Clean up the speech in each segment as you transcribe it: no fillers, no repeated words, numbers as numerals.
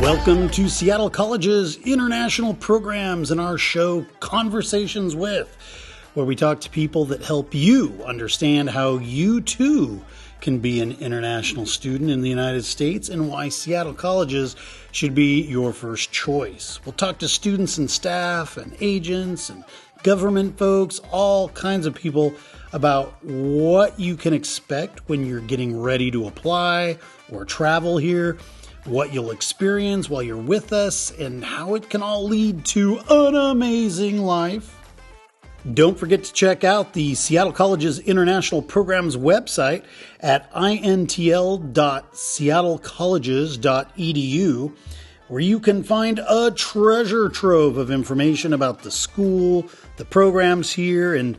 Welcome to Seattle College's international programs and our show Conversations With, where we talk to people that help you understand how you too can be an international student in the United States and why Seattle Colleges should be your first choice. We'll talk to students and staff and agents and government folks, all kinds of people about what you can expect when you're getting ready to apply or travel here, what you'll experience while you're with us, and how it can all lead to an amazing life. Don't forget to check out the Seattle College's International Programs website at intl.seattlecolleges.edu, where you can find a treasure trove of information about the school, the programs here, and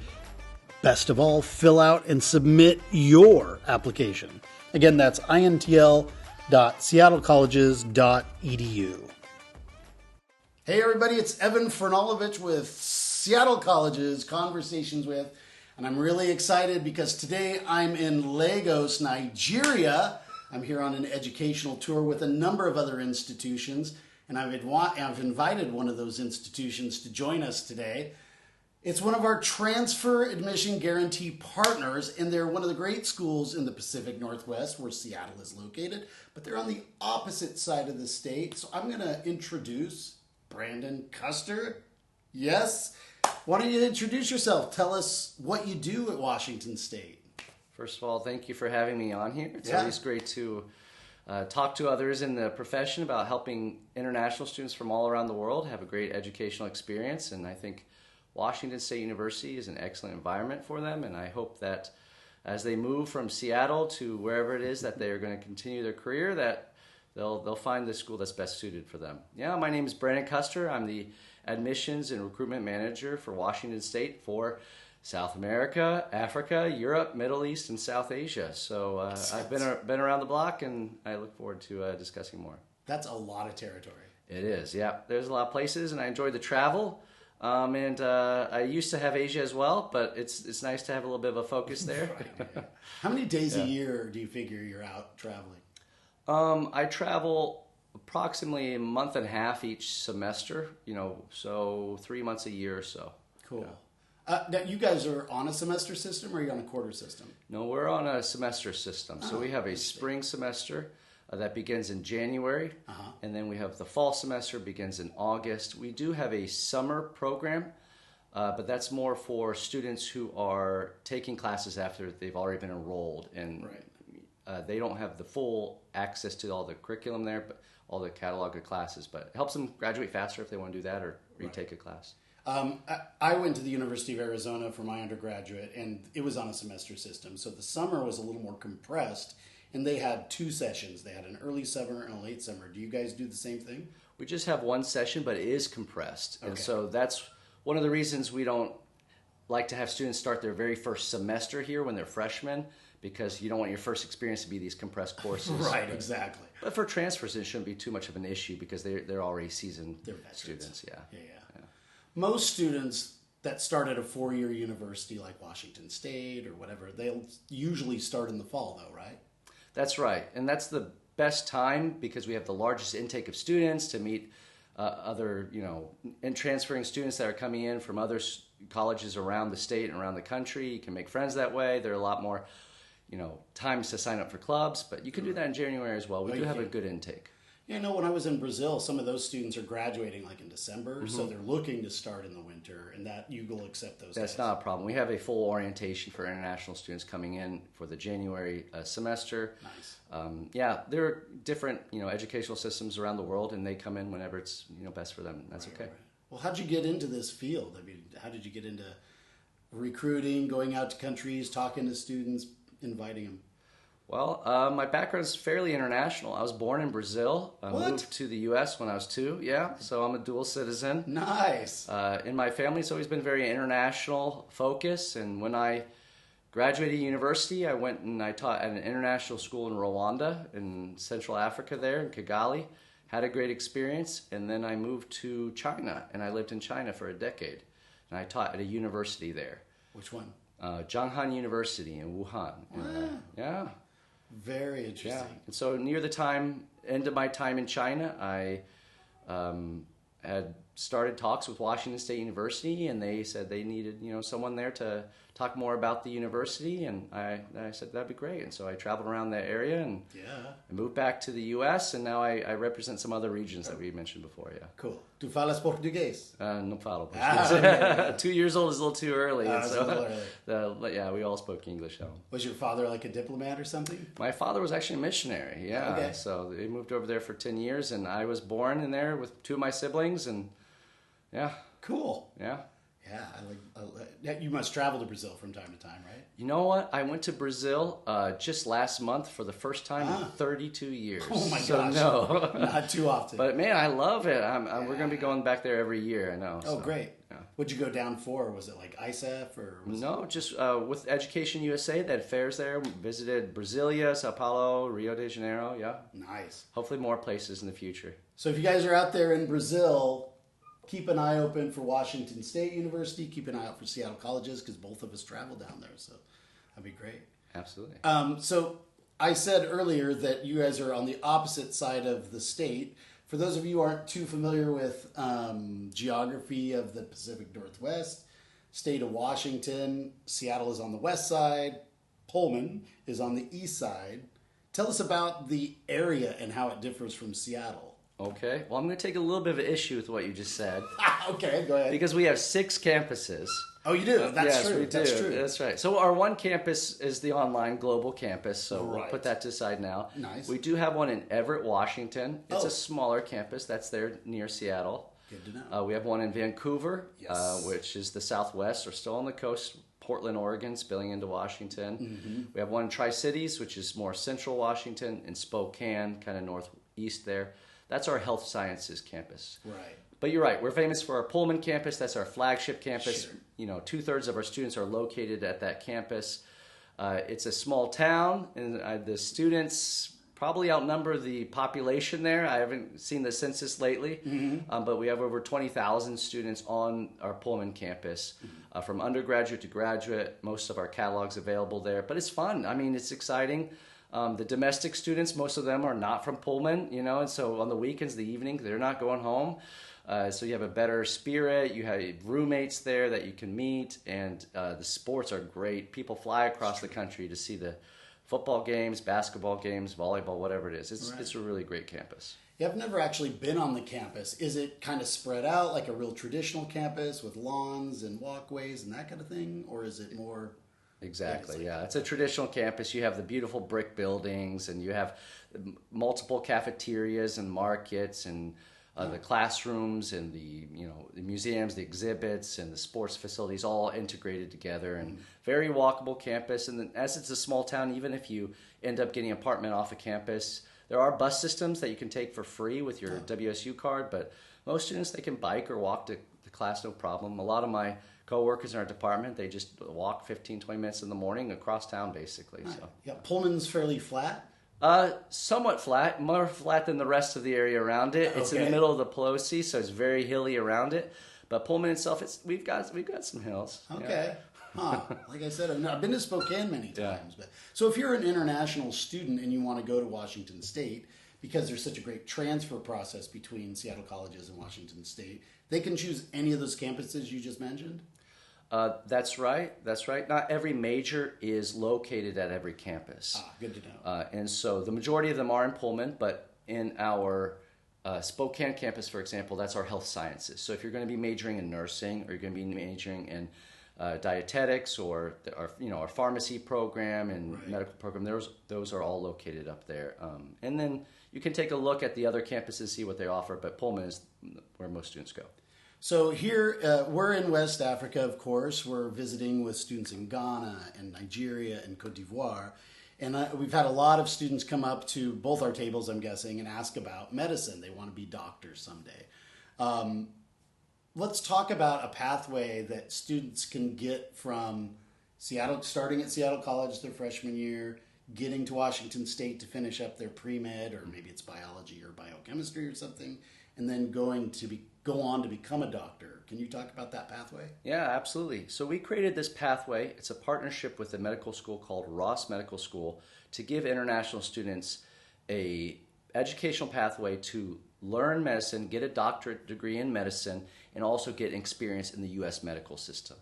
best of all, fill out and submit your application. Again, that's intl.seattlecolleges.edu. Hey everybody, it's Evan Franulovich with Seattle Colleges Conversations With, and I'm really excited because today I'm in Lagos, Nigeria. I'm here on an educational tour with a number of other institutions, and I've invited one of those institutions to join us today. It's one of our transfer admission guarantee partners, and they're one of the great schools in the Pacific Northwest where Seattle is located, but they're on the opposite side of the state. So I'm going to introduce Brandon Custer. Yes. Why don't you introduce yourself? Tell us what you do at Washington State. First of all, thank you for having me on here. It's always great to talk to others in the profession about helping international students from all around the world have a great educational experience, and I think Washington State University is an excellent environment for them, and I hope that as they move from Seattle to wherever it is that they are going to continue their career, that they'll find the school that's best suited for them. Yeah, my name is Brandon Custer. I'm the Admissions and Recruitment Manager for Washington State for South America, Africa, Europe, Middle East, and South Asia. So I've been around the block, and I look forward to discussing more. That's a lot of territory. It is, yeah. There's a lot of places, and I enjoy the travel. And I used to have Asia as well, but it's nice to have a little bit of a focus there. Right, yeah. How many days a year do you figure you're out traveling? I travel approximately a month and a half each semester, so 3 months a year or so. Cool. Yeah. Now you guys are on a semester system, or are you on a quarter system? No, we're on a semester system. So we have a spring semester that begins in January, and then we have the fall semester begins in August. We do have a summer program, but that's more for students who are taking classes after they've already been enrolled, and they don't have the full access to all the curriculum there, but all the catalog of classes. But it helps them graduate faster if they want to do that or retake a class. I went to the University of Arizona for my undergraduate, and it was on a semester system. So the summer was a little more compressed, and they had 2 sessions. They had an early summer and a late summer. Do you guys do the same thing? We just have one session, but it is compressed. Okay. And so that's one of the reasons we don't like to have students start their very first semester here when they're freshmen, because you don't want your first experience to be these compressed courses. Right, exactly. But for transfers, it shouldn't be too much of an issue because they're already seasoned students. Yeah. Most students that start at a 4-year university like Washington State or whatever, they'll usually start in the fall though, right? That's right. And that's the best time because we have the largest intake of students to meet other, and transferring students that are coming in from other colleges around the state and around the country. You can make friends that way. There are a lot more, times to sign up for clubs, but you can do that in January as well. We do have a good intake. Yeah, when I was in Brazil, some of those students are graduating like in December, so they're looking to start in the winter, and that you will accept those. That's not a problem. We have a full orientation for international students coming in for the January semester. Nice. There are different, educational systems around the world, and they come in whenever it's, best for them. That's okay. Right. Well, how'd you get into this field? I mean, how did you get into recruiting, going out to countries, talking to students, inviting them? Well, my background is fairly international. I was born in Brazil. I moved to the U.S. when I was 2, so I'm a dual citizen. Nice. In my family, it's always been very international focus, and when I graduated university, I went and I taught at an international school in Rwanda, in Central Africa there, in Kigali. Had a great experience, and then I moved to China, and I lived in China for a decade, and I taught at a university there. Which one? Zhanghan University in Wuhan. Wow. Yeah. Very interesting. Yeah. And so near the end of my time in China, I had started talks with Washington State University, and they said they needed, someone there to talk more about the university, and I said that'd be great. And so I traveled around that area, and I moved back to the U.S., and now I represent some other regions that we mentioned before. Yeah. Cool. Tu falas português? Não falo português. 2 years old is a little too early. It's a little early. Yeah, we all spoke English. Was your father like a diplomat or something? My father was actually a missionary. Yeah. Okay. So they moved over there for 10 years, and I was born in there with 2 of my siblings, and yeah. Cool. Yeah. Yeah, you must travel to Brazil from time to time, right? You know what? I went to Brazil just last month for the first time in 32 years. Oh my gosh! No, not too often. But man, I love it. We're going to be going back there every year. I know. Oh, great! Yeah. What'd you go down for? Was it like ISEF or? Just with Education USA. They had fairs there. We visited Brasilia, Sao Paulo, Rio de Janeiro. Yeah. Nice. Hopefully more places in the future. So if you guys are out there in Brazil, keep an eye open for Washington State University. Keep an eye out for Seattle colleges, because both of us travel down there. So that'd be great. Absolutely. So I said earlier that you guys are on the opposite side of the state. For those of you who aren't too familiar with geography of the Pacific Northwest, state of Washington, Seattle is on the west side. Pullman is on the east side. Tell us about the area and how it differs from Seattle. Okay. Well, I'm going to take a little bit of an issue with what you just said. Okay, go ahead. Because we have 6 campuses. Oh, you do? That's true. We do. That's true. That's right. So our one campus is the online global campus, so right. We'll put that to the side now. Nice. We do have one in Everett, Washington. It's a smaller campus. That's there near Seattle. Good to know. We have one in Vancouver, yes. Which is the southwest. We're still on the coast. Portland, Oregon, spilling into Washington. Mm-hmm. We have one in Tri-Cities, which is more central Washington, and Spokane, kind of northeast there. That's our health sciences campus. Right. But you're right. We're famous for our Pullman campus. That's our flagship campus. Sure. 2/3 of our students are located at that campus. It's a small town, and the students probably outnumber the population there. I haven't seen the census lately, but we have over 20,000 students on our Pullman campus, from undergraduate to graduate. Most of our catalog's available there. But it's fun. I mean, it's exciting. The domestic students, most of them are not from Pullman, and so on the weekends, the evening, they're not going home. So you have a better spirit. You have roommates there that you can meet, and the sports are great. People fly across the country to see the football games, basketball games, volleyball, whatever it is. It's a really great campus. Yeah, I've never actually been on the campus. Is it kind of spread out like a real traditional campus with lawns and walkways and that kind of thing, or is it more... Exactly, yeah. It's a traditional campus. You have the beautiful brick buildings, and you have multiple cafeterias and markets, and the classrooms, and the museums, the exhibits, and the sports facilities all integrated together, and very walkable campus. And then, as it's a small town, even if you end up getting an apartment off of campus, there are bus systems that you can take for free with your WSU card, but most students, they can bike or walk to the class, no problem. A lot of my co-workers in our department, they just walk 15, 20 minutes in the morning across town, basically. Right. So yeah, Pullman's fairly flat? Somewhat flat, more flat than the rest of the area around it. It's in the middle of the Pelosi, so it's very hilly around it. But Pullman itself, we've got some hills. Okay. Yeah. Like I said, I've been to Spokane many times. But so if you're an international student and you want to go to Washington State, because there's such a great transfer process between Seattle colleges and Washington State, they can choose any of those campuses you just mentioned? That's right. Not every major is located at every campus. Good to know. And so the majority of them are in Pullman, but in our Spokane campus, for example, that's our health sciences. So if you're going to be majoring in nursing, or you're going to be majoring in dietetics, or our pharmacy program and medical program, those are all located up there. And then you can take a look at the other campuses, see what they offer, but Pullman is where most students go. So here, we're in West Africa, of course. We're visiting with students in Ghana and Nigeria and Cote d'Ivoire. And we've had a lot of students come up to both our tables, I'm guessing, and ask about medicine. They want to be doctors someday. Let's talk about a pathway that students can get from Seattle, starting at Seattle College their freshman year, getting to Washington State to finish up their pre-med, or maybe it's biology or biochemistry or something, and then go on to become a doctor. Can you talk about that pathway? Yeah, absolutely. So we created this pathway. It's a partnership with a medical school called Ross Medical School to give international students a educational pathway to learn medicine, get a doctorate degree in medicine, and also get experience in the U.S. medical system.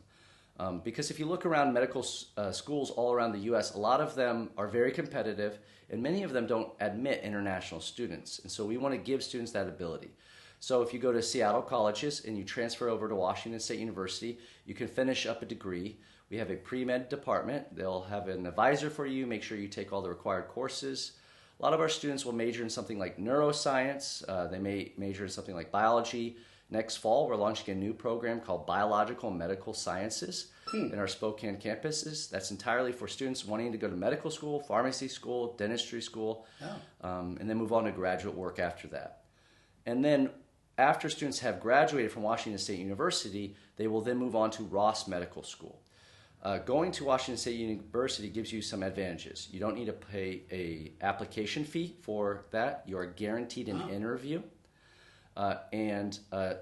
Because if you look around medical schools all around the U.S., a lot of them are very competitive, and many of them don't admit international students. And so we want to give students that ability. So if you go to Seattle colleges and you transfer over to Washington State University, you can finish up a degree. We have a pre-med department. They'll have an advisor for you, make sure you take all the required courses. A lot of our students will major in something like neuroscience. They may major in something like biology. Next fall, we're launching a new program called Biological and Medical Sciences in our Spokane campuses. That's entirely for students wanting to go to medical school, pharmacy school, dentistry school, and then move on to graduate work after that. And then after students have graduated from Washington State University, they will then move on to Ross Medical School. Going to Washington State University gives you some advantages. You don't need to pay an application fee for that. You are guaranteed an interview. And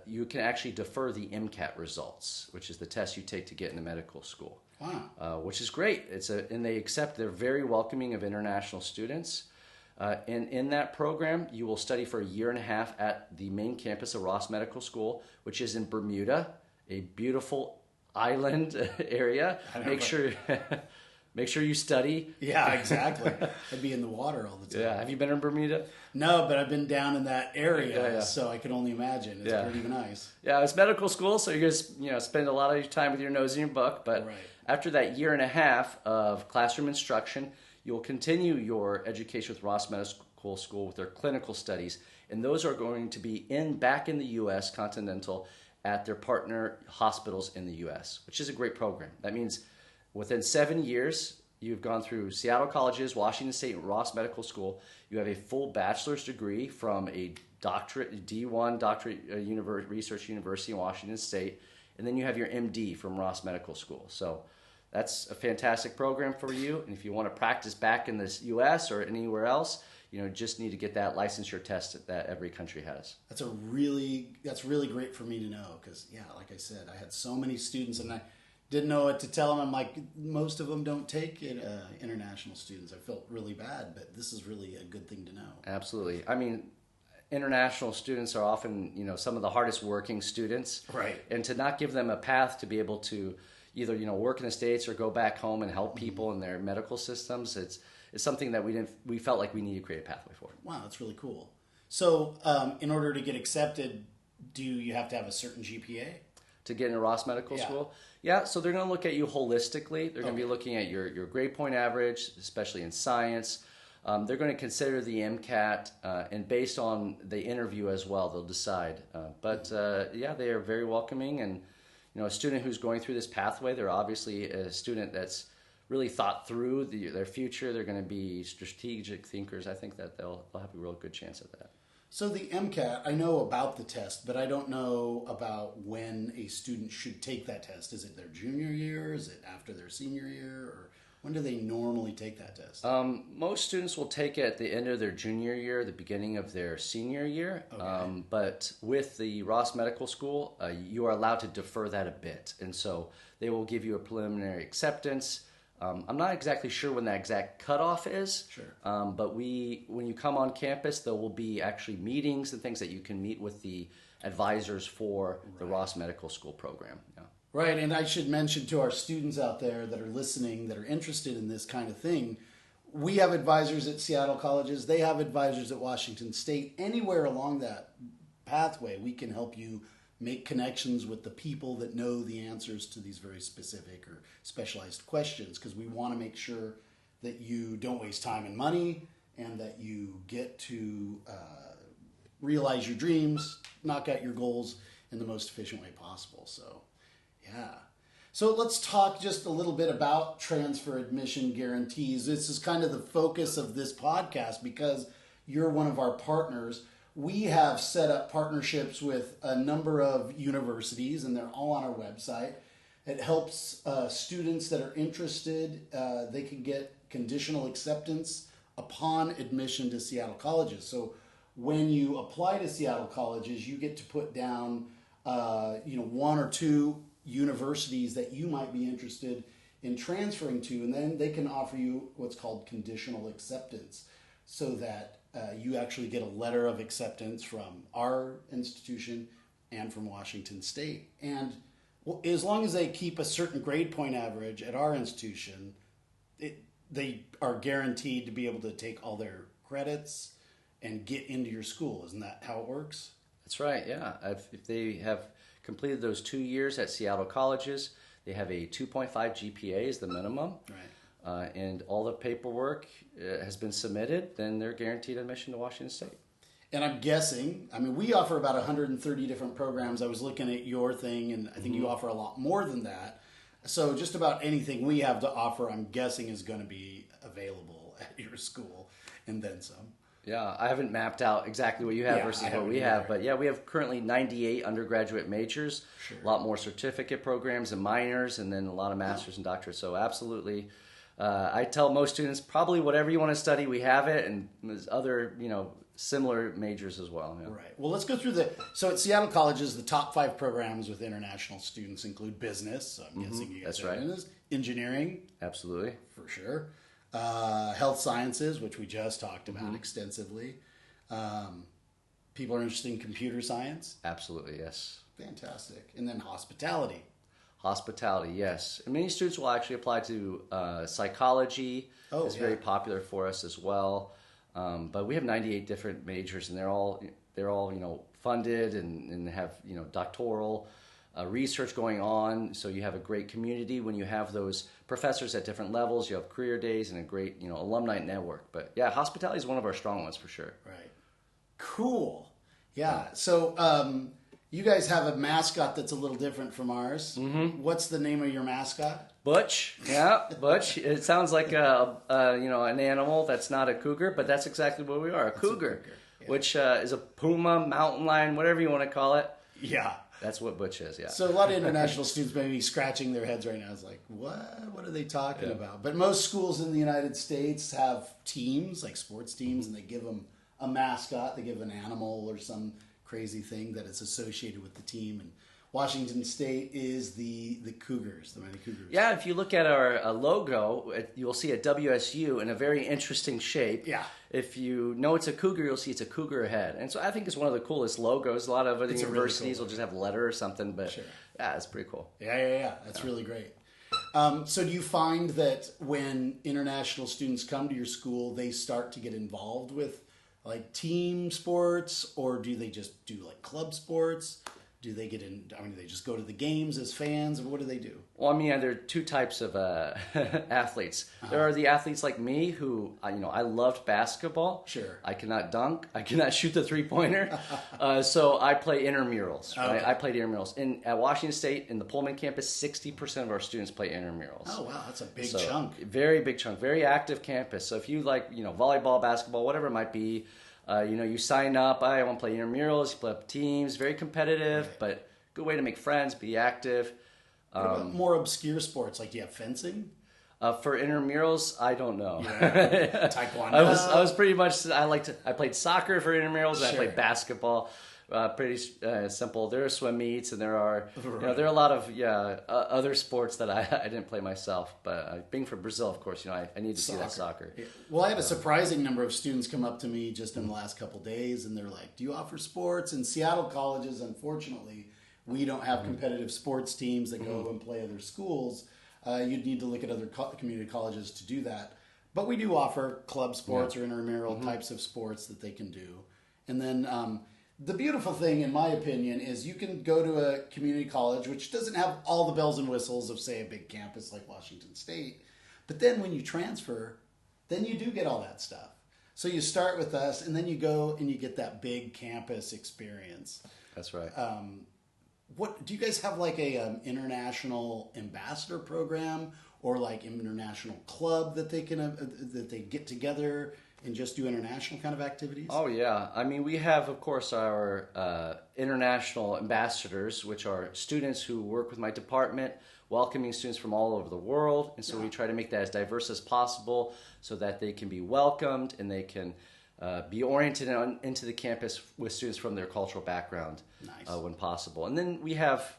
you can actually defer the MCAT results, which is the test you take to get into medical school. Wow. Which is great. And they're very welcoming of international students. And in that program, you will study for a year and a half at the main campus of Ross Medical School, which is in Bermuda, a beautiful island area. Make sure you study. Yeah, exactly. I'd be in the water all the time. Yeah. Have you been in Bermuda? No, but I've been down in that area, so I can only imagine. It's pretty nice. Yeah, it's medical school, so you're going to spend a lot of your time with your nose in your book. But after that year and a half of classroom instruction, you'll continue your education with Ross Medical School with their clinical studies, and those are going to be back in the U.S. continental at their partner hospitals in the U.S., which is a great program. That means within 7 years, you've gone through Seattle colleges, Washington State, and Ross Medical School. You have a full bachelor's degree from a doctorate, D1 doctorate research university in Washington State, and then you have your MD from Ross Medical School. So that's a fantastic program for you. And if you want to practice back in the U.S. or anywhere else, just need to get that licensure test that every country has. That's really great for me to know because, like I said, I had so many students and I didn't know what to tell them. I'm like, most of them don't take international students. I felt really bad, but this is really a good thing to know. Absolutely. I mean, international students are often, some of the hardest working students. Right. And to not give them a path to be able to either, work in the States or go back home and help people in their medical systems, it's something that we felt like we needed to create a pathway for. Wow, that's really cool. So in order to get accepted, do you have to have a certain GPA? To get into Ross Medical School? Yeah, so they're going to look at you holistically. They're going to be looking at your grade point average, especially in science. They're going to consider the MCAT, and based on the interview as well, they'll decide. But they are very welcoming. And, a student who's going through this pathway, they're obviously a student that's really thought through their future. They're going to be strategic thinkers. I think that they'll have a real good chance at that. So the MCAT, I know about the test, but I don't know about when a student should take that test. Is it their junior year? Is it after their senior year? Or when do they normally take that test? Most students will take it at the end of their junior year, the beginning of their senior year. Okay. But with the Ross Medical School, you are allowed to defer that a bit. And so they will give you a preliminary acceptance. I'm not exactly sure when that exact cutoff is. Sure. But when you come on campus, there will be actually meetings and things that you can meet with the advisors for the Ross Medical School program. Yeah. Right, and I should mention to our students out there that are listening, that are interested in this kind of thing, we have advisors at Seattle colleges. They have advisors at Washington State. Anywhere along that pathway, we can help you make connections with the people that know the answers to these very specific or specialized questions, because we want to make sure that you don't waste time and money and that you get to realize your dreams, knock out your goals in the most efficient way possible. So, yeah. So let's talk just a little bit about transfer admission guarantees. This is kind of the focus of this podcast because you're one of our partners. We have set up partnerships with a number of universities, and they're all on our website. It helps students that are interested. They can get conditional acceptance upon admission to Seattle colleges. So when you apply to Seattle colleges, you get to put down, one or two universities that you might be interested in transferring to, and then they can offer you what's called conditional acceptance, so that you actually get a letter of acceptance from our institution and from Washington State. And as long as they keep a certain grade point average at our institution, they are guaranteed to be able to take all their credits and get into your school. Isn't that how it works? That's right, yeah. If they have completed those 2 years at Seattle colleges, they have a 2.5 GPA is the minimum. Right. And all the paperwork has been submitted, then they're guaranteed admission to Washington State. And I'm guessing, we offer about 130 different programs. I was looking at your thing, and I think you offer a lot more than that. So just about anything we have to offer, I'm guessing, is going to be available at your school, and then some. Yeah, I haven't mapped out exactly what you have versus what we have, but yeah, we have currently 98 undergraduate majors, a lot more certificate programs and minors, and then a lot of masters and doctorates. So absolutely, I tell most students, probably whatever you want to study, we have it, and there's other, similar majors as well. Yeah. Right. Well, let's go through so at Seattle colleges, the top 5 programs with international students include business. So I'm guessing you guys have business, engineering. Absolutely. For sure. Health sciences, which we just talked about extensively. People are interested in computer science. Absolutely, yes. Fantastic. And then hospitality. Hospitality, yes. And many students will actually apply to psychology. It's very popular for us as well. But we have 98 different majors, and they're all funded and have doctoral research going on. So you have a great community when you have those professors at different levels. You have career days and a great alumni network. But yeah, hospitality is one of our strong ones for sure. Right. Cool. Yeah. So you guys have a mascot that's a little different from ours. What's the name of your mascot? Butch. Yeah, Butch. It sounds like an animal that's not a cougar, but that's exactly what we are, a cougar. Yeah. Which is a puma, mountain lion, whatever you want to call it. Yeah. That's what Butch is, yeah. So a lot of international students may be scratching their heads right now. It's like, what are they talking about? But most schools in the United States have teams, like sports teams, and they give them a mascot. They give an animal or some crazy thing that is associated with the team. And Washington State is the Cougars, the Mighty Cougars. Yeah, if you look at our logo, you'll see a WSU in a very interesting shape. Yeah. If you know it's a cougar, you'll see it's a cougar head. And so I think it's one of the coolest logos. A lot of other universities really cool will just have a letter or something, but yeah, it's pretty cool. Yeah. That's really great. So do you find that when international students come to your school, they start to get involved with like team sports, or do they just do like club sports? Do they get in? Do they just go to the games as fans, or what do they do? Well, there are two types of athletes. There are the athletes like me who, I loved basketball. Sure. I cannot dunk. I cannot shoot the three-pointer. So I play intramurals. Right? Okay. I played intramurals. At Washington State, in the Pullman campus, 60% of our students play intramurals. Oh, wow. That's a big chunk. Very big chunk. Very active campus. So if you like, volleyball, basketball, whatever it might be, you sign up. I want to play intramurals. You play up teams. Very competitive, but good way to make friends. Be active. What about more obscure sports? Like, do you have fencing? For intramurals, I don't know. Yeah. Taekwondo. I was pretty much. I played soccer for intramurals. And I played basketball. Pretty simple. There are swim meets, and there are there are a lot of other sports that I didn't play myself. But being from Brazil, of course, I need to see that soccer. Yeah. Well, I had a surprising number of students come up to me just in the last couple of days, and they're like, "Do you offer sports?" In Seattle colleges, unfortunately, we don't have competitive sports teams that go and play other schools. You'd need to look at other community colleges to do that. But we do offer club sports or intramural types of sports that they can do. And then the beautiful thing, in my opinion, is you can go to a community college, which doesn't have all the bells and whistles of, say, a big campus like Washington State. But then when you transfer, then you do get all that stuff. So you start with us, and then you go and you get that big campus experience. That's right. What do you guys have, like a international ambassador program, or like international club that they can that they get together and just do international kind of activities? Oh yeah, we have, of course, our international ambassadors, which are students who work with my department, welcoming students from all over the world, and so we try to make that as diverse as possible, so that they can be welcomed and they can be oriented into the campus with students from their cultural background when possible. And then we have,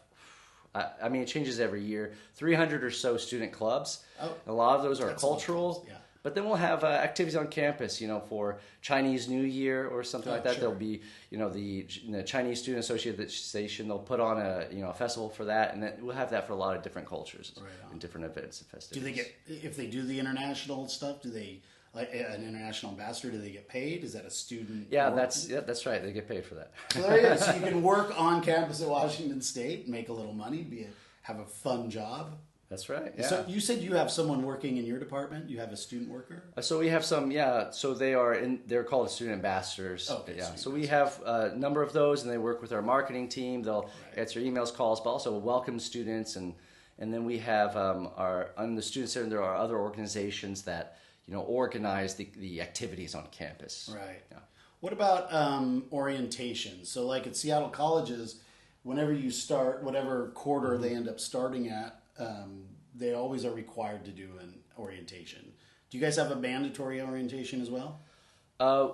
I mean, it changes every year, 300 or so student clubs. Oh, a lot of those are cultural. Yeah. But then we'll have activities on campus, for Chinese New Year or something like that. Sure. There'll be, the Chinese Student Association. They'll put on a festival for that, and then we'll have that for a lot of different cultures and different events and festivities. Do they get, if they do the international stuff? Do they, like an international ambassador? Do they get paid? Is that a student? Yeah, that's right. They get paid for that. So there you go. So you can work on campus at Washington State, make a little money, have a fun job. That's right. Yeah. So you said you have someone working in your department. You have a student worker. So we have some. Yeah. So they're called student ambassadors. Oh, okay, yeah. So we have a number of those, and they work with our marketing team. They'll answer emails, calls, but also welcome students, and then we have on the student center. There are other organizations that organize the activities on campus. Right. Yeah. What about orientation? So like at Seattle colleges, whenever you start, whatever quarter they end up starting at. They always are required to do an orientation. Do you guys have a mandatory orientation as well?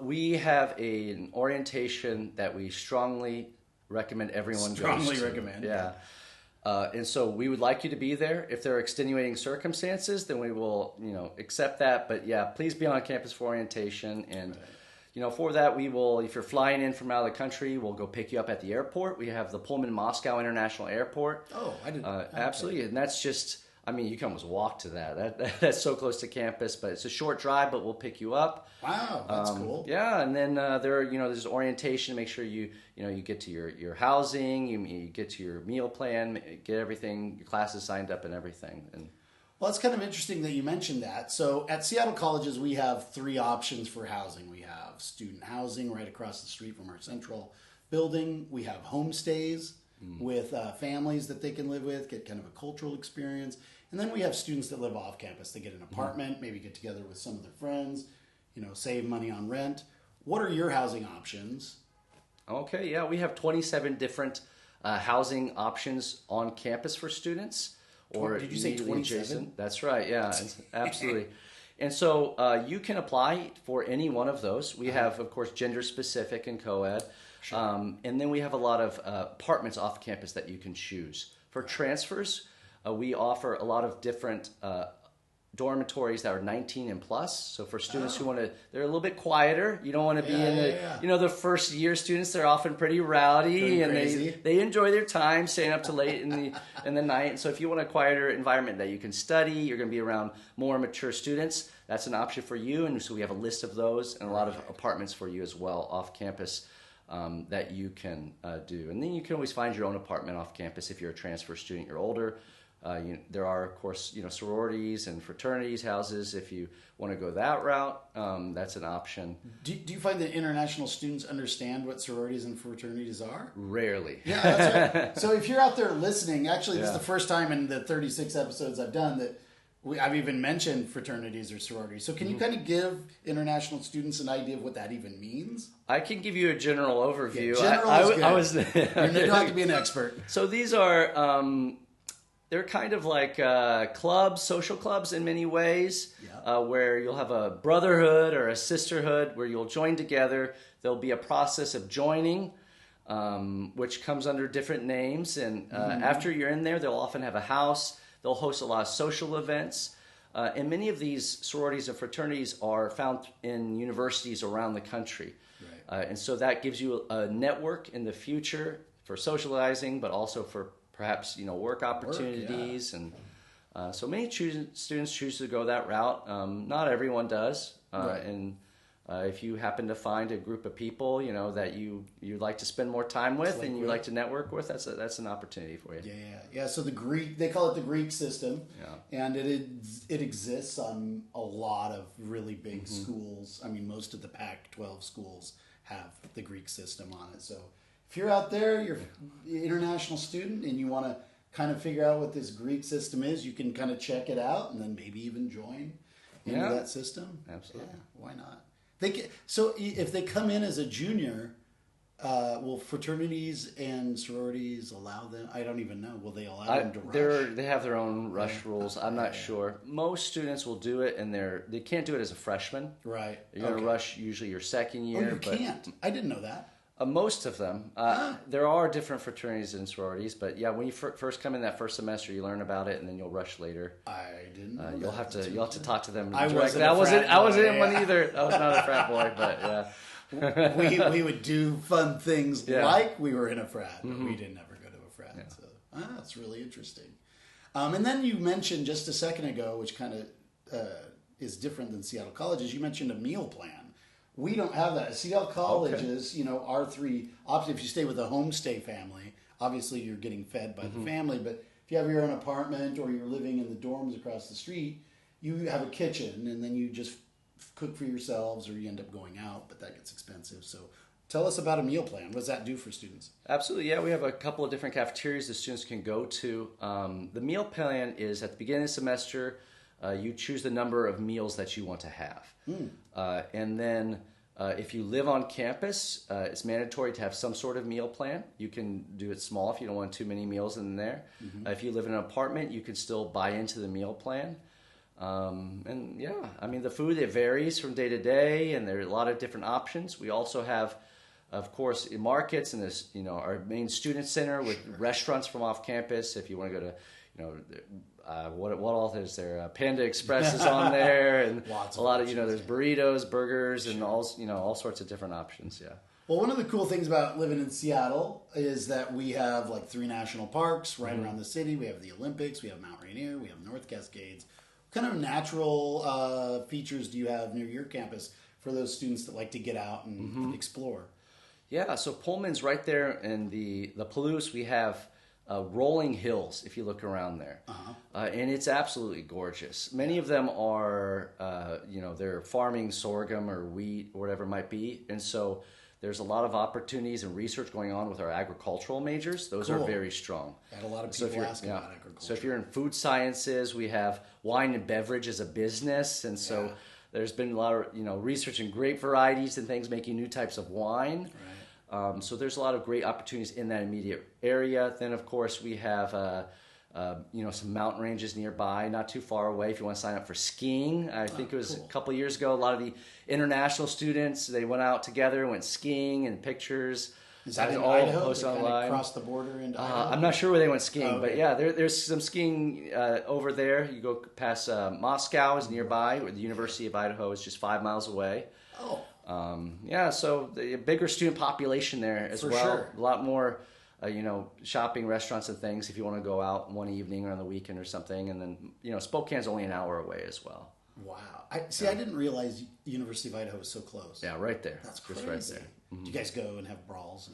We have an orientation that we strongly recommend everyone goes to. Strongly recommend. Yeah. And so we would like you to be there. If there are extenuating circumstances, then we will, accept that. But yeah, please be on campus for orientation. And, for that, we will, if you're flying in from out of the country, we'll go pick you up at the airport. We have the Pullman Moscow International Airport. Oh, I didn't. Absolutely. And that's just, you can almost walk to that. That's so close to campus, but it's a short drive, but we'll pick you up. Wow, that's cool. Yeah, and then there's orientation. Make sure you get to your housing, you get to your meal plan, get everything, your classes signed up and everything. And well, it's kind of interesting that you mentioned that. So at Seattle colleges, we have 3 options for housing. We have student housing right across the street from our central building. We have homestays with families that they can live with, get kind of a cultural experience. And then we have students that live off campus. They get an apartment, maybe get together with some of their friends, save money on rent. What are your housing options? Okay, yeah, we have 27 different housing options on campus for students. Or did you say 27? That's right, yeah, absolutely. And so you can apply for any one of those. We have, of course, gender-specific and co-ed. Sure. And then we have a lot of apartments off campus that you can choose. For transfers, we offer a lot of different dormitories that are 19 and plus. So for students who they're a little bit quieter. You don't want to be in the first year students. They're often pretty rowdy and they enjoy their time staying up to late in the night. And so if you want a quieter environment that you can study, you're going to be around more mature students. That's an option for you. And so we have a list of those and a lot of apartments for you as well off campus. That you can do. And then you can always find your own apartment off campus if you're a transfer student, you're older. There are, of course, sororities and fraternities houses. If you want to go that route, that's an option. Do you find that international students understand what sororities and fraternities are? Rarely. Yeah, that's right. So if you're out there listening, actually, this is the first time in the 36 episodes I've done that I've even mentioned fraternities or sororities. So can you kind of give international students an idea of what that even means? I can give you a general overview. Yeah, is good. You don't have to be an expert. So these are, they're kind of like clubs, social clubs in many ways, where you'll have a brotherhood or a sisterhood where you'll join together. There'll be a process of joining, which comes under different names. And after you're in there, they'll often have a house. They'll host a lot of social events. And many of these sororities and fraternities are found in universities around the country. Right. And so that gives you a network in the future for socializing, but also for perhaps work opportunities. And so many students choose to go that route. Not everyone does. Right. And if you happen to find a group of people that you'd like to spend more time with and you like to network with, that's an opportunity for you. Yeah. So they call it the Greek system, and it exists on a lot of really big schools. I mean, most of the Pac-12 schools have the Greek system on it. So if you're out there, you're an international student, and you want to kind of figure out what this Greek system is, you can kind of check it out, and then maybe even join into that system. Absolutely. Yeah, why not? So if they come in as a junior, Will fraternities and sororities allow them? I don't even know. Will they allow them to rush? They have their own rush rules. I'm not sure. Most students will do it, and they can't do it as a freshman. Right. You're going to rush usually your second year. Oh, you can't. I didn't know that. Most of them. There are different fraternities and sororities, but yeah, when you first come in that first semester, you learn about it, and then you'll rush later. I didn't know you'll have to talk to them. I directly. wasn't I wasn't in one either. I was not a frat boy, but yeah. we would do fun things like we were in a frat, but we didn't ever go to a frat. Yeah. So that's really interesting. And then you mentioned just a second ago, which kind of is different than Seattle colleges. You mentioned a meal plan. We don't have that. Seattle colleges, our three options. If you stay with a homestay family, obviously you're getting fed by the family. But if you have your own apartment or you're living in the dorms across the street, you have a kitchen, and then you just cook for yourselves, or you end up going out, but that gets expensive. So tell us about a meal plan. What does that do for students? Absolutely, yeah. We have a couple of different cafeterias the students can go to. The meal plan is at the beginning of the semester, you choose the number of meals that you want to have. And then if you live on campus, it's mandatory to have some sort of meal plan. You can do it small if you don't want too many meals in there. If you live in an apartment, you can still buy into the meal plan. And yeah, I mean, the food, it varies from day to day, and there are a lot of different options. We also have, of course, in markets and this, our main student center with restaurants from off campus. If you want to go to, what all is there? Panda Express is on there, and a lot of, there's burritos, burgers, and all sorts of different options. Yeah. Well, one of the cool things about living in Seattle is that we have like 3 national parks right around the city. We have the Olympics, we have Mount Rainier, we have North Cascades. What kind of natural features do you have near your campus for those students that like to get out and explore? Yeah, so Pullman's right there in the Palouse. We have rolling hills, if you look around there. And it's absolutely gorgeous. Many of them are, they're farming sorghum or wheat or whatever it might be. And so there's a lot of opportunities and research going on with our agricultural majors. Those are very strong. I had a lot of people asking about agriculture. So if you're in food sciences, we have wine and beverage as a business. And so there's been a lot of, research in grape varieties and things, making new types of wine. Right. So there's a lot of great opportunities in that immediate area. Then, of course, we have some mountain ranges nearby, not too far away. If you want to sign up for skiing, I think it was a couple of years ago. A lot of the international students, they went out together, went skiing, and pictures. Is that in Idaho? Posted online. Cross the border into Idaho? I'm not sure where they went skiing, but yeah, there's some skiing over there. You go past Moscow is nearby, where the University of Idaho is just 5 miles away. So the bigger student population there as well. Sure. A lot more. Shopping, restaurants, and things if you want to go out one evening or on the weekend or something. And then, Spokane's only an hour away as well. Wow. I didn't realize University of Idaho was so close. Yeah, right there. That's crazy. Just right there. Do you guys go and have brawls?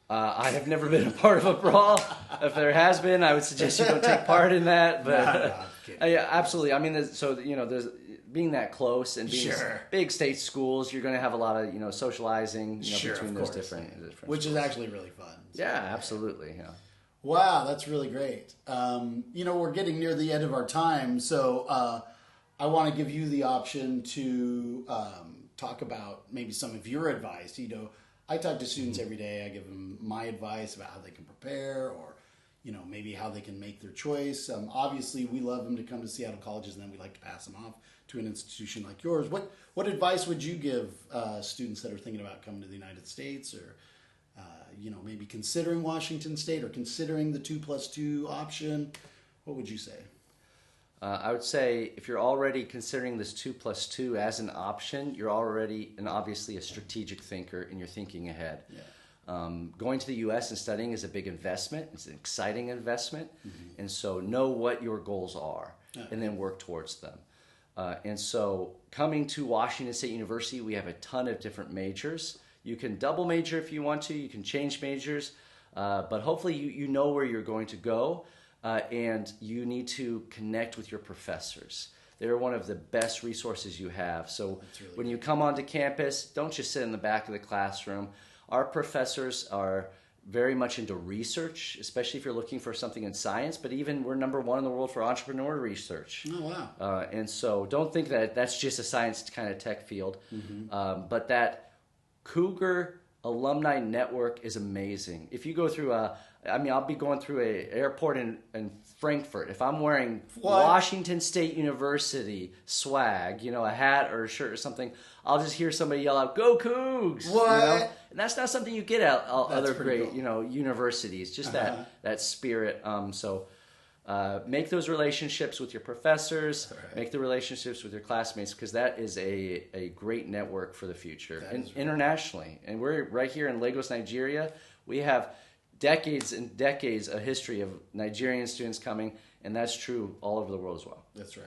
I have never been a part of a brawl. If there has been, I would suggest you don't take part in that. But yeah, absolutely. I mean, there's being that close and being big state schools, you're going to have a lot of socializing between those different which schools. Is actually really fun. So, yeah, absolutely. Yeah. Wow, that's really great. We're getting near the end of our time, so I want to give you the option to talk about maybe some of your advice. I talk to students every day. I give them my advice about how they can prepare, or maybe how they can make their choice. Obviously, we love them to come to Seattle colleges, and then we like to pass them off to an institution like yours. What advice would you give students that are thinking about coming to the United States, or maybe considering Washington State, or considering the 2+2 option? What would you say? I would say if you're already considering this 2+2 as an option, you're already obviously a strategic thinker, and you're thinking ahead. Yeah. Going to the U.S. and studying is a big investment. It's an exciting investment. And so know what your goals are and then work towards them. And so coming to Washington State University, we have a ton of different majors. You can double major if you want to. You can change majors. But hopefully you know where you're going to go. And you need to connect with your professors. They're one of the best resources you have. So when you come onto campus, don't just sit in the back of the classroom. Our professors are very much into research, especially if you're looking for something in science. But even we're number 1 in the world for entrepreneur research. Oh, wow. And so don't think that that's just a science kind of tech field. But that cougar alumni network is amazing. If you go through I'll be going through a airport in Frankfurt. If I'm wearing Washington State University swag, a hat or a shirt or something, I'll just hear somebody yell out, "Go Cougs!" What? And that's not something you get at other great, cool. Universities. Just that spirit. Make those relationships with your professors. Right. Make the relationships with your classmates, because that is a great network for the future internationally. And we're right here in Lagos, Nigeria. We have decades and decades of history of Nigerian students coming, and that's true all over the world as well. That's right.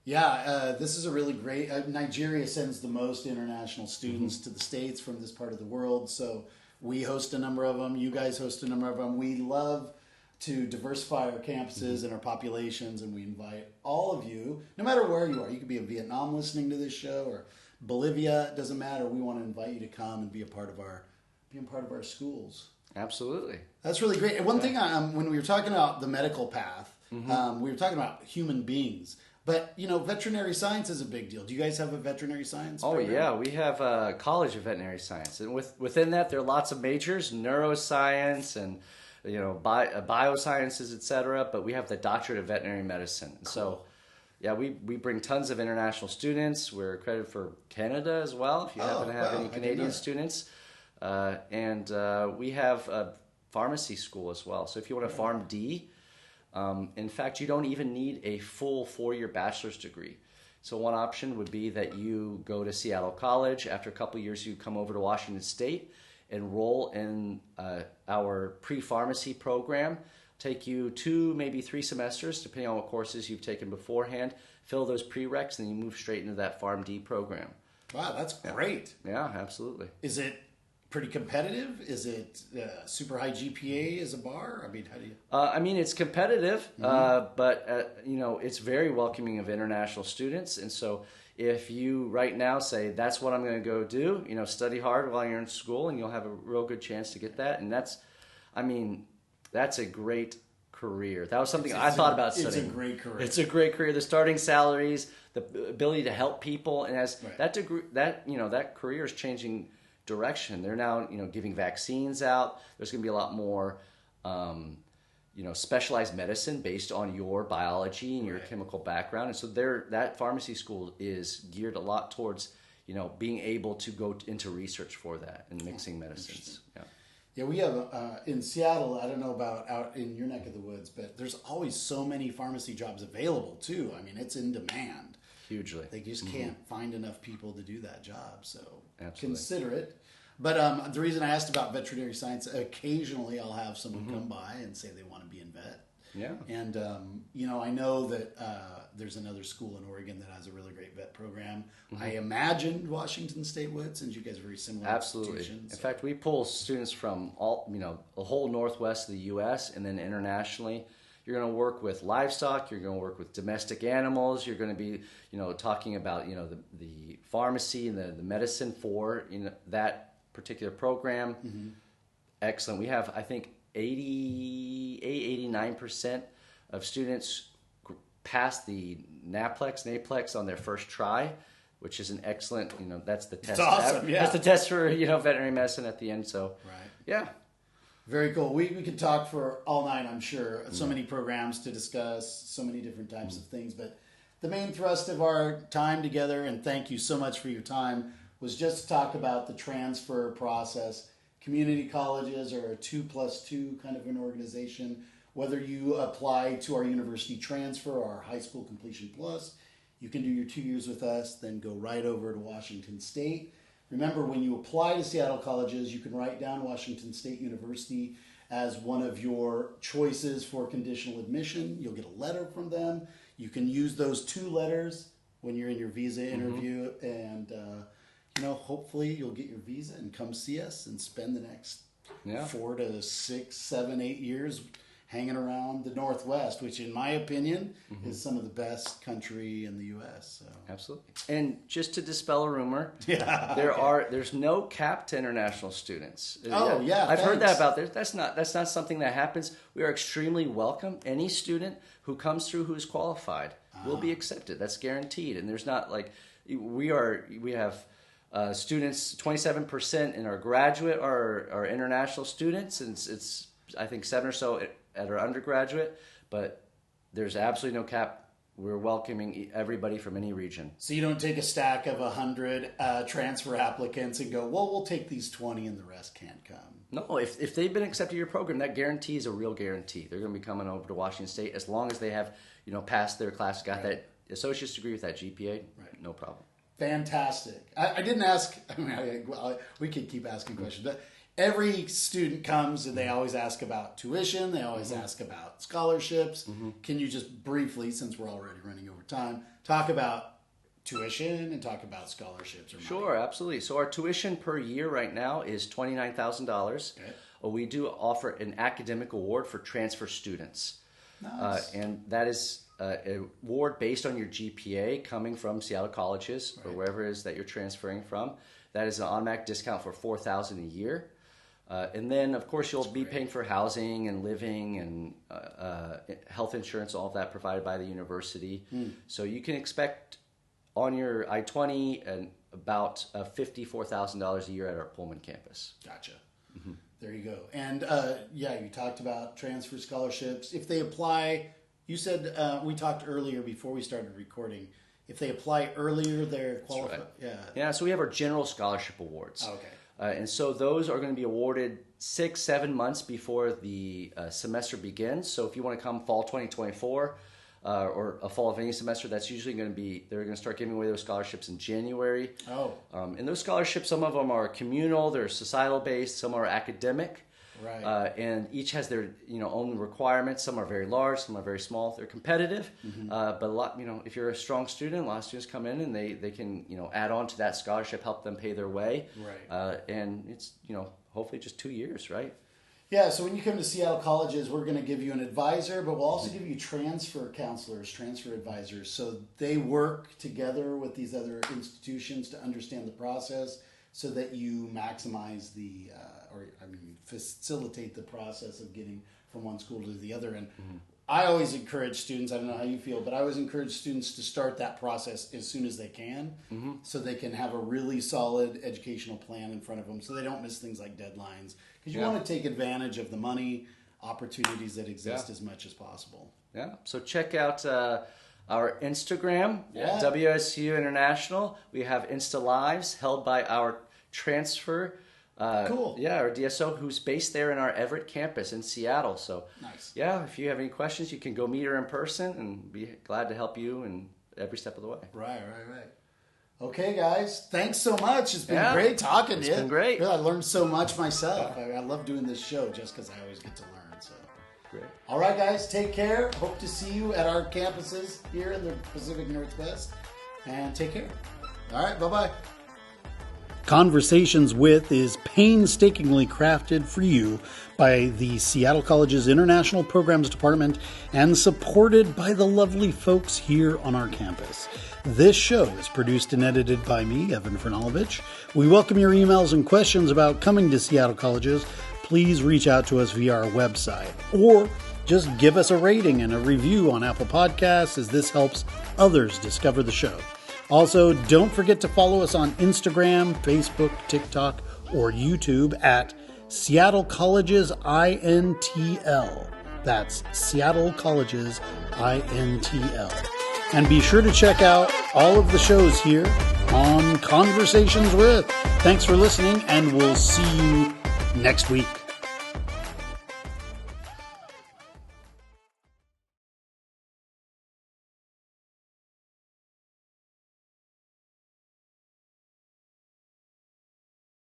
Yeah. This is a really great. Nigeria sends the most international students to the States from this part of the world. So we host a number of them. You guys host a number of them. We love to diversify our campuses and our populations, and we invite all of you, no matter where you are. You could be in Vietnam listening to this show, or Bolivia. It doesn't matter. We want to invite you to come and be a part of our schools. Absolutely. That's really great. And one thing, when we were talking about the medical path, we were talking about human beings. But, veterinary science is a big deal. Do you guys have a veterinary science program? Oh, yeah. We have a College of Veterinary Science. And within that, there are lots of majors, neuroscience and biosciences, etc. But we have the Doctorate of Veterinary Medicine. Cool. So, yeah, we bring tons of international students. We're accredited for Canada as well, if you happen to have any Canadian students. And we have a pharmacy school as well. So if you want a Pharm D, in fact, you don't even need a full 4-year bachelor's degree. So one option would be that you go to Seattle College. After a couple of years, you come over to Washington State, enroll in our pre-pharmacy program, take you 2, maybe 3 semesters, depending on what courses you've taken beforehand, fill those prereqs, and then you move straight into that Pharm D program. Wow, that's great. Yeah, absolutely. Is it pretty competitive? Is it super high GPA as a bar? I mean, how do you... it's competitive, but it's very welcoming of international students. And so if you right now say, that's what I'm going to go do, study hard while you're in school, and you'll have a real good chance to get that. And that's a great career. That was something I thought about studying. It's a great career. It's a great career. The starting salaries, the ability to help people, and as that degree, that career is changing direction. They're now, giving vaccines out. There's going to be a lot more, specialized medicine based on your biology and your chemical background. And so that pharmacy school is geared a lot towards, being able to go into research for that and mixing medicines. Yeah, we have in Seattle, I don't know about out in your neck of the woods, but there's always so many pharmacy jobs available too. I mean, it's in demand. Hugely. They just can't find enough people to do that job, so Absolutely. Consider it. But the reason I asked about veterinary science, occasionally I'll have someone come by and say they want to be in vet. Yeah. And, I know that there's another school in Oregon that has a really great vet program. I imagined Washington State would, since you guys are very similar institutions. In fact, we pull students from the whole northwest of the U.S. and then internationally. You're going to work with livestock. You're going to work with domestic animals. You're going to be, talking about, the pharmacy and the medicine for, that particular program. Excellent. We have, I think, 89% of students pass the NAPLEX on their first try, which is an excellent, that's the test. It's awesome, yeah. That's the test for, veterinary medicine at the end. So, yeah. Very cool. We could talk for all night, I'm sure. So many programs to discuss, so many different types of things. But the main thrust of our time together, and thank you so much for your time, was just to talk about the transfer process. Community colleges are a 2+2 kind of an organization. Whether you apply to our university transfer or our high school completion plus, you can do your 2 years with us, then go right over to Washington State. Remember, when you apply to Seattle colleges, you can write down Washington State University as one of your choices for conditional admission. You'll get a letter from them. You can use those 2 letters when you're in your visa interview, and hopefully you'll get your visa and come see us and spend the next 4 to 6, 7, 8 years hanging around the Northwest, which in my opinion is some of the best country in the U.S. So. Absolutely. And just to dispel a rumor, there's no cap to international students. I've heard that about there. That's not something that happens. We are extremely welcome. Any student who comes through who is qualified will be accepted. That's guaranteed. And there's not we have Students, 27% in our graduate are international students, and it's I think 7 or so at our undergraduate, but there's absolutely no cap. We're welcoming everybody from any region. So you don't take a stack of 100 transfer applicants and go, well, we'll take these 20 and the rest can't come. No, if they've been accepted to your program, that guarantee is a real guarantee. They're going to be coming over to Washington State as long as they have, passed their class, got that associate's degree with that GPA, no problem. Fantastic. I didn't ask, we could keep asking questions, but every student comes and they always ask about tuition. They always ask about scholarships. Can you just briefly, since we're already running over time, talk about tuition and talk about scholarships? Sure, absolutely. So our tuition per year right now is $29,000. Okay. We do offer an academic award for transfer students. Nice. And that is an award based on your GPA coming from Seattle colleges or wherever it is that you're transferring from. That is an automatic discount for $4,000 a year. And then, of course, you'll be paying for housing and living and health insurance, all of that provided by the university. So you can expect on your I-20 and about $54,000 a year at our Pullman campus. Gotcha. There you go. And you talked about transfer scholarships. If they apply, you said we talked earlier before we started recording. If they apply earlier, they're qualified. Right. Yeah. So we have our general scholarship awards. Okay. And so those are going to be awarded 6-7 months before the semester begins. So if you want to come fall 2024 or a fall of any semester, that's usually going to be, they're going to start giving away those scholarships in January. Oh. And those scholarships, some of them are communal, they're societal based, some are academic. Right. And each has their own requirements. Some are very large, some are very small. They're competitive, but a lot if you're a strong student, a lot of students come in and they can add on to that scholarship, help them pay their way. Right. And it's hopefully just 2 years, right? Yeah. So when you come to Seattle colleges, we're going to give you an advisor, but we'll also give you transfer counselors, transfer advisors, so they work together with these other institutions to understand the process, so that you maximize facilitate the process of getting from one school to the other. And I always encourage students, I don't know how you feel, but I always encourage students to start that process as soon as they can, so they can have a really solid educational plan in front of them, so they don't miss things like deadlines. Because you want to take advantage of the money opportunities that exist as much as possible. Yeah. So check out our Instagram, WSU International. We have Insta Lives held by our transfer. Cool. Yeah, our DSO, who's based there in our Everett campus in Seattle. So, nice. Yeah, if you have any questions, you can go meet her in person and be glad to help you in every step of the way. Right. Okay, guys. Thanks so much. It's been great talking to you. It's been great. I learned so much myself. I love doing this show just because I always get to learn. So, great. All right, guys. Take care. Hope to see you at our campuses here in the Pacific Northwest. And take care. All right. Bye-bye. Conversations With is painstakingly crafted for you by the Seattle College's International Programs Department and supported by the lovely folks here on our campus. This show is produced and edited by me, Evan Franulovich. We welcome your emails and questions about coming to Seattle Colleges. Please reach out to us via our website, or just give us a rating and a review on Apple Podcasts, as this helps others discover the show. Also, don't forget to follow us on Instagram, Facebook, TikTok, or YouTube at Seattle Colleges INTL. That's Seattle Colleges INTL. And be sure to check out all of the shows here on Conversations With. Thanks for listening, and we'll see you next week.